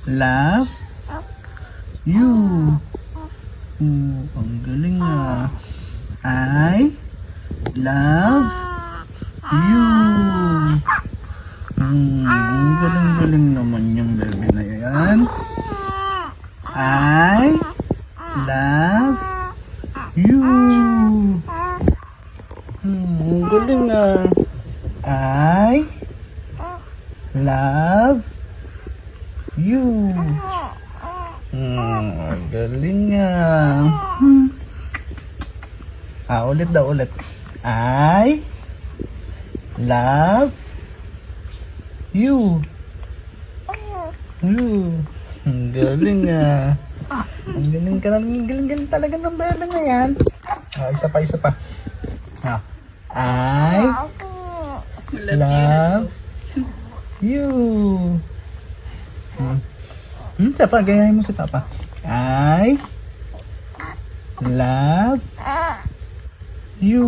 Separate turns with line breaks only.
love you. Ang galing ah. I love you. Ang galing-galing naman yung bebe na yan. I love you. Ang galing ah. I love you. Ang galing ah. Ulit daw, ulit. I love you. Ang galing ah. Ang galing ka lang. Ang galing talaga ng bebe na yan. Isa pa, isa pa. I love you. Isa pa, gayahin mo si Papa. I love you.